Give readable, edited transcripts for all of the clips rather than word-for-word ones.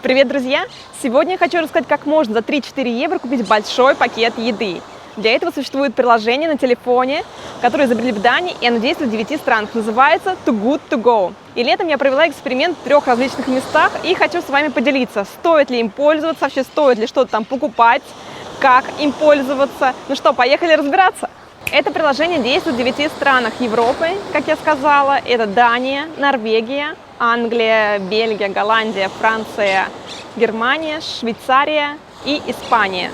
Привет, друзья! Сегодня я хочу рассказать, как можно за 3-4 евро купить большой пакет еды. Для этого существует приложение на телефоне, которое изобрели в Дании, и оно действует в 9 странах. Называется Too Good To Go. И летом я провела эксперимент в 3 различных местах и хочу с вами поделиться, стоит ли им пользоваться, вообще стоит ли что-то там покупать, как им пользоваться. Ну что, поехали разбираться! Это приложение действует в 9 странах Европы, как я сказала. Это Дания, Норвегия, Англия, Бельгия, Голландия, Франция, Германия, Швейцария и Испания.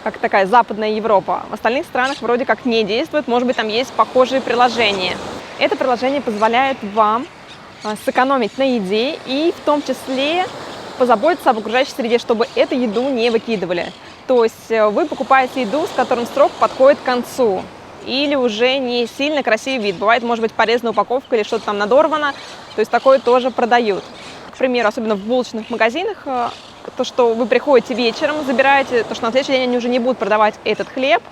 Как такая западная Европа. В остальных странах вроде как не действует, может быть, там есть похожие приложения. Это приложение позволяет вам сэкономить на еде и в том числе позаботиться об окружающей среде, чтобы эту еду не выкидывали. То есть вы покупаете еду, с которым срок подходит к концу, или уже не сильно красивый вид. Бывает, может быть, порезанная упаковка или что-то там надорвано, то есть такое тоже продают. К примеру, особенно в булочных магазинах, то, что вы приходите вечером, забираете, то, что на следующий день они уже не будут продавать этот хлеб,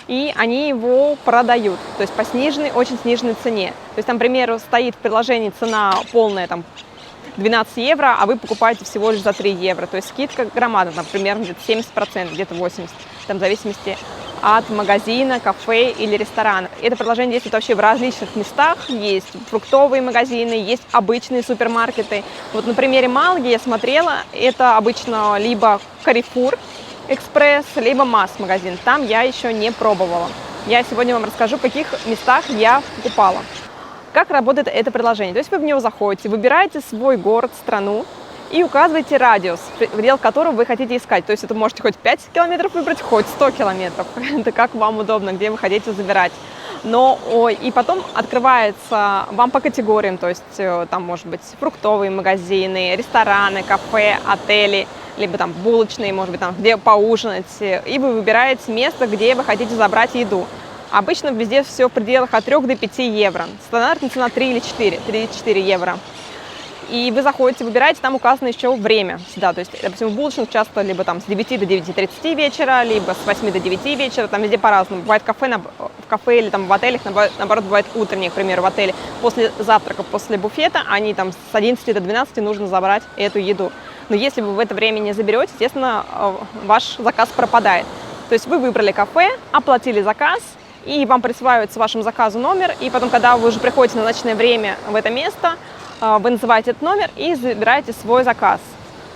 и они его продают, то есть по сниженной, очень сниженной цене. То есть там, к примеру, стоит в приложении цена полная, там, 12 евро, а вы покупаете всего лишь за 3 евро. То есть скидка громадная, там, примерно где-то 70%, где-то 80%, там, в зависимости от магазина, кафе или ресторана. Это приложение действует вообще в различных местах. Есть фруктовые магазины, есть обычные супермаркеты. Вот на примере Малаги я смотрела, это обычно либо Carrefour Экспресс, либо Масс-магазин. Там я еще не пробовала. Я сегодня вам расскажу, в каких местах я покупала. Как работает это приложение? То есть вы в него заходите, выбираете свой город, страну и указываете радиус, в пределах которого вы хотите искать. То есть это можете хоть 5 километров выбрать, хоть 100 километров. Это как вам удобно, где вы хотите забирать. И потом открывается вам по категориям, то есть там может быть фруктовые магазины, рестораны, кафе, отели, либо там булочные, может быть, там где поужинать. И вы выбираете место, где вы хотите забрать еду. Обычно везде все в пределах от 3 до 5 евро. Стандартная цена 3 или 4 евро. И вы заходите, выбираете, там указано еще время всегда. То есть, допустим, в булочных часто либо там с 9 до 9:30 вечера, либо с 8 до 9 вечера, там везде по-разному. Бывает в кафе или там в отелях, наоборот, бывает утренние, к примеру, в отеле. После завтрака, после буфета, они там с 11 до 12 нужно забрать эту еду. Но если вы в это время не заберете, естественно, ваш заказ пропадает. То есть вы выбрали кафе, оплатили заказ, и вам присваивается вашему заказу номер, и потом, когда вы уже приходите на назначенное время в это место, вы называете этот номер и забираете свой заказ.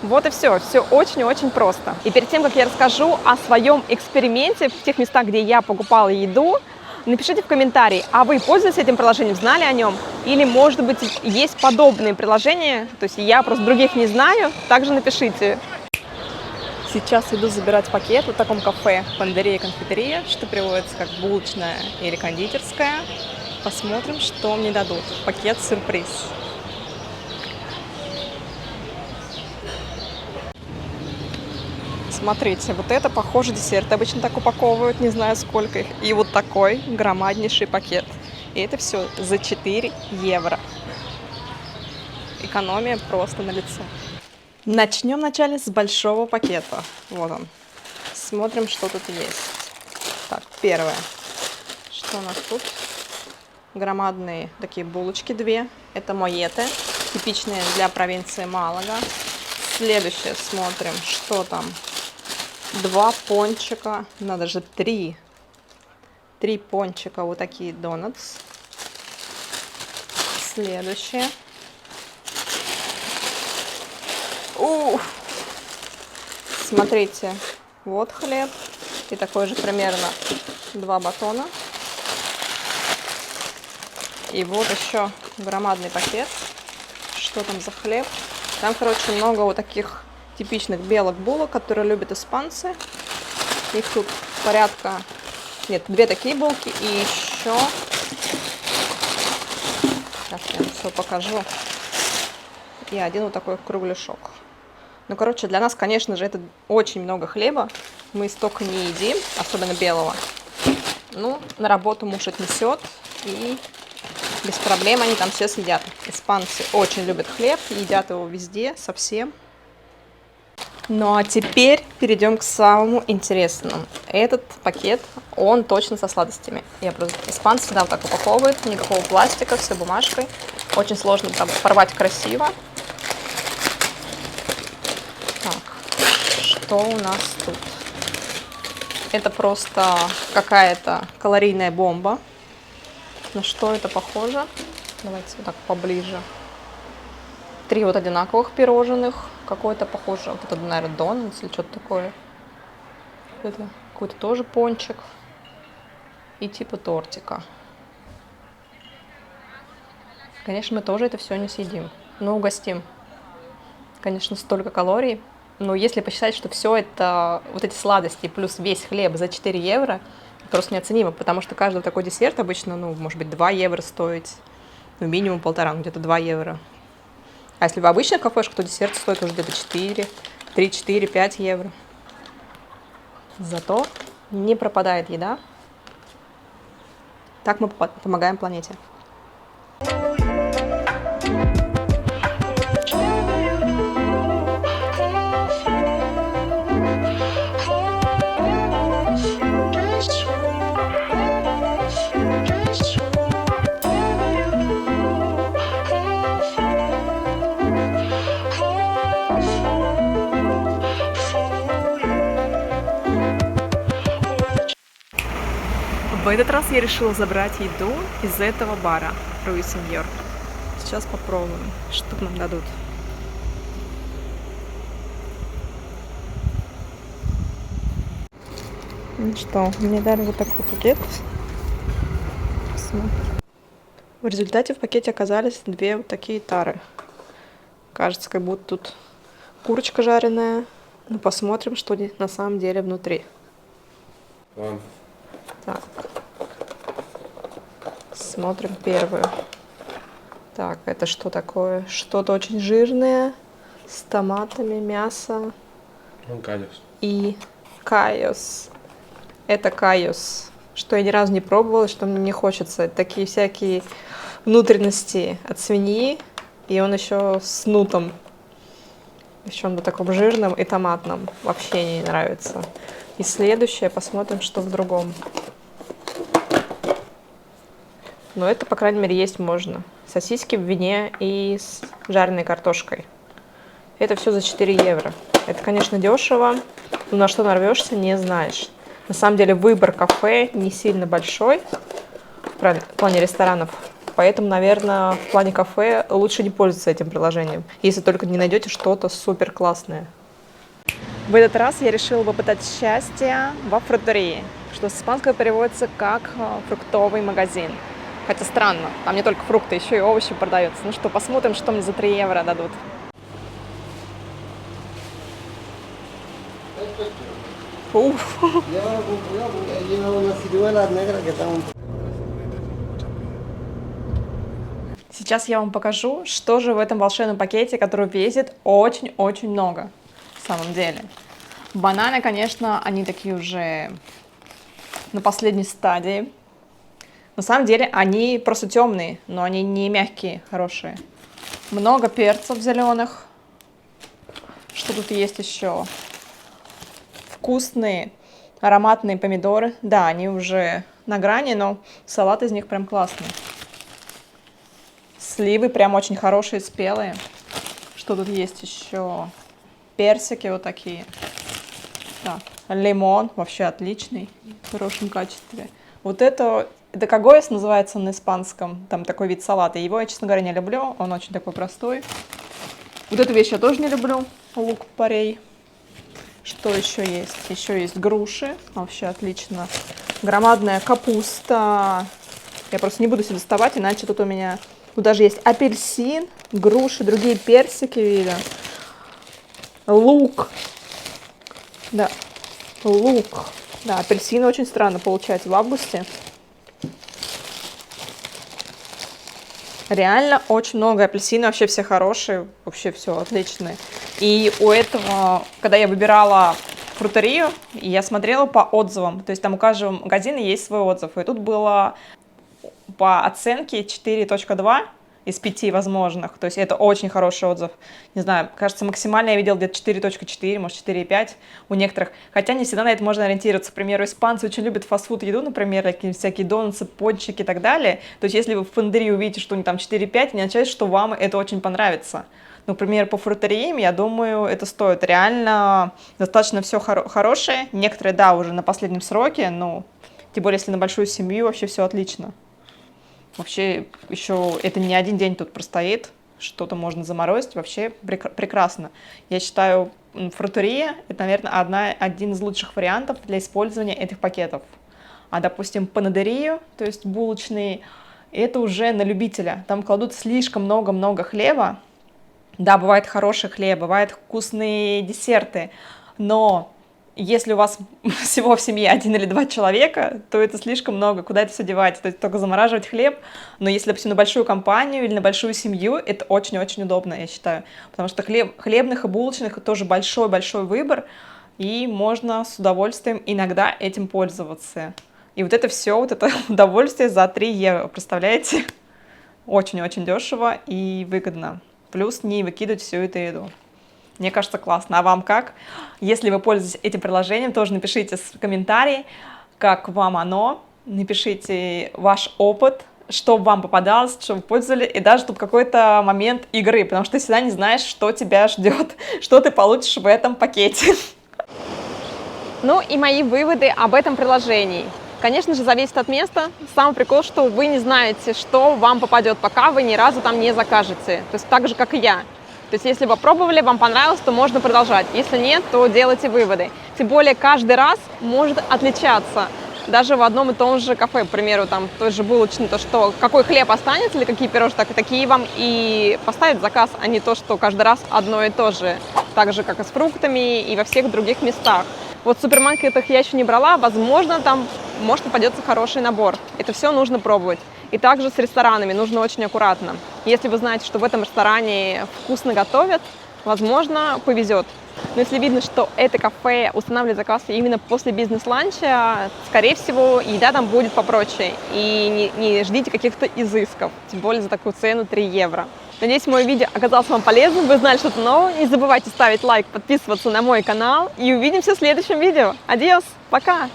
Вот и все. Все очень-очень просто. И перед тем, как я расскажу о своем эксперименте в тех местах, где я покупала еду, напишите в комментарии, а вы пользуетесь этим приложением, знали о нем? Или, может быть, есть подобные приложения, то есть я просто других не знаю, также напишите. Сейчас иду забирать пакет в таком кафе «Пандария-конфитерия», что переводится как булочная или кондитерская. Посмотрим, что мне дадут. Пакет-сюрприз. Смотрите, вот это, похоже, десерт. Обычно так упаковывают, не знаю сколько их. И вот такой громаднейший пакет. И это все за 4 евро. Экономия просто налицо. Начнем вначале с большого пакета. Вот он. Смотрим, что тут есть. Так, первое. Что у нас тут? Громадные такие булочки 2. Это моеты, типичные для провинции Малага. Следующее смотрим, что там. 2 пончика, даже 3. 3 пончика, вот такие донатс. Следующее. Смотрите, вот хлеб. И такой же примерно 2 батона. И вот еще громадный пакет. Что там за хлеб? Там, короче, много вот таких типичных белых булок, которые любят испанцы. Их тут порядка... Нет, 2 такие булки и еще... Сейчас я вам все покажу. И 1 вот такой кругляшок. Ну, короче, для нас, конечно же, это очень много хлеба. Мы столько не едим, особенно белого. Ну, на работу муж отнесет, и без проблем они там все съедят. Испанцы очень любят хлеб, едят его везде, совсем. Ну, а теперь перейдем к самому интересному. Этот пакет, он точно со сладостями. Испанцы всегда вот так упаковывают, никакого пластика, все бумажкой. Очень сложно там порвать красиво. Так, что у нас тут? Это просто какая-то калорийная бомба. На что это похоже? Давайте вот так поближе. 3 вот одинаковых пирожных. Какой-то похоже, вот это, наверное, донатс или что-то такое. Это какой-то тоже пончик. И типа тортика. Конечно, мы тоже это все не съедим, но угостим. Конечно, столько калорий. Но если посчитать, что все это, вот эти сладости плюс весь хлеб за 4 евро, просто неоценимо, потому что каждый такой десерт обычно, ну, может быть, 2 евро стоить, ну, минимум 1,5, где-то 2 евро. А если в обычных кафешках, то десерт стоит уже где-то 4, 3, 4, 5 евро. Зато не пропадает еда. Так мы помогаем планете. В этот раз я решила забрать еду из этого бара Руи Сеньор. Сейчас попробуем, что нам дадут. Ну что, мне дали вот такой пакет. Посмотрим. В результате в пакете оказались 2 вот такие тары. Кажется, как будто тут курочка жареная. Ну, посмотрим, что на самом деле внутри. Так. Смотрим первую. Так, это что такое? Что-то очень жирное, с томатами, мясо. И кайос. Это кайос. Что я ни разу не пробовала, что мне не хочется. Такие всякие внутренности от свиньи. И он еще с нутом. Еще он на таком жирном и томатном. Вообще не нравится. И следующее, посмотрим, что в другом. Но это, по крайней мере, есть можно. Сосиски в вине и с жареной картошкой. Это все за 4 евро. Это, конечно, дешево, но на что нарвешься, не знаешь. На самом деле выбор кафе не сильно большой в плане ресторанов. Поэтому, наверное, в плане кафе лучше не пользоваться этим приложением, если только не найдете что-то супер классное. В этот раз я решила попытать счастье во фрутерии, что с испанского переводится как фруктовый магазин. Хотя странно, там не только фрукты, еще и овощи продаются. Ну что, посмотрим, что мне за 3 евро дадут. Сейчас я вам покажу, что же в этом волшебном пакете, который весит очень-очень много, в самом деле. Бананы, конечно, они такие уже на последней стадии. На самом деле они просто темные, но они не мягкие, хорошие. Много перцев зеленых. Что тут есть еще? Вкусные ароматные помидоры. Да, они уже на грани, но салат из них прям классный. Сливы прям очень хорошие, спелые. Что тут есть еще? Персики вот такие. Так, лимон вообще отличный, в хорошем качестве. Вот это кагоес называется на испанском, там такой вид салата. Его я, честно говоря, не люблю, он очень такой простой. Вот эту вещь я тоже не люблю, лук-порей. Что еще есть? Еще есть груши, вообще отлично. Громадная капуста. Я просто не буду себе доставать, иначе тут у меня... Тут даже есть апельсин, груши, другие персики видно. Лук. Да, лук. Да, апельсины очень странно получается в августе. Реально очень много апельсинов, вообще все хорошие, вообще все отличные. И у этого, когда я выбирала фрутерию, я смотрела по отзывам, то есть там у каждого магазина есть свой отзыв. И тут было по оценке 4.2 из 5 возможных, то есть это очень хороший отзыв. Не знаю, кажется, максимально я видела где-то 4.4, может 4.5 у некоторых. Хотя не всегда на это можно ориентироваться. К примеру, испанцы очень любят фастфуд еду, например, какие-нибудь всякие донатсы, пончики и так далее. То есть если вы в Фондерии увидите, что у них там 4.5, не означает, что вам это очень понравится. Например, по фрутериям, я думаю, это стоит. Реально достаточно все хорошее. Некоторые, да, уже на последнем сроке, но тем более, если на большую семью, вообще все отлично. Вообще, еще это не один день тут простоит, что-то можно заморозить, вообще прекрасно. Я считаю, фрутерия – это, наверное, один из лучших вариантов для использования этих пакетов. А, допустим, панадерию, то есть булочные, это уже на любителя. Там кладут слишком много-много хлеба. Да, бывает хороший хлеб, бывают вкусные десерты, но если у вас всего в семье 1 или 2 человека, то это слишком много, куда это все девать? То есть только замораживать хлеб, но если, допустим, на большую компанию или на большую семью, это очень-очень удобно, я считаю, потому что хлебных и булочных тоже большой-большой выбор, и можно с удовольствием иногда этим пользоваться. И вот это все, вот это удовольствие за 3 евро, представляете? Очень-очень дешево и выгодно. Плюс не выкидывать всю эту еду. Мне кажется, классно. А вам как? Если вы пользуетесь этим приложением, тоже напишите в комментарии, как вам оно. Напишите ваш опыт, что вам попадалось, что вы пользовали, и даже тут какой-то момент игры, потому что ты всегда не знаешь, что тебя ждет, что ты получишь в этом пакете. Ну и мои выводы об этом приложении. Конечно же, зависит от места. Самый прикол, что вы не знаете, что вам попадет, пока вы ни разу там не закажете. То есть так же, как и я. То есть если вы попробовали, вам понравилось, то можно продолжать. Если нет, то делайте выводы. Тем более каждый раз может отличаться. Даже в одном и том же кафе, к примеру, там той же булочной, то что какой хлеб останется или какие пирожки, такие вам и поставят заказ, а не то, что каждый раз одно и то же. Так же, как и с фруктами и во всех других местах. Вот в супермаркетах я еще не брала, возможно, там может попадется хороший набор. Это все нужно пробовать. И также с ресторанами нужно очень аккуратно. Если вы знаете, что в этом ресторане вкусно готовят, возможно, повезет. Но если видно, что это кафе устанавливает заказ именно после бизнес-ланча, скорее всего, еда там будет попроще. И не ждите каких-то изысков, тем более за такую цену 3 евро. Надеюсь, мое видео оказалось вам полезным, вы знали что-то новое. Не забывайте ставить лайк, подписываться на мой канал. И увидимся в следующем видео. Адьос, пока!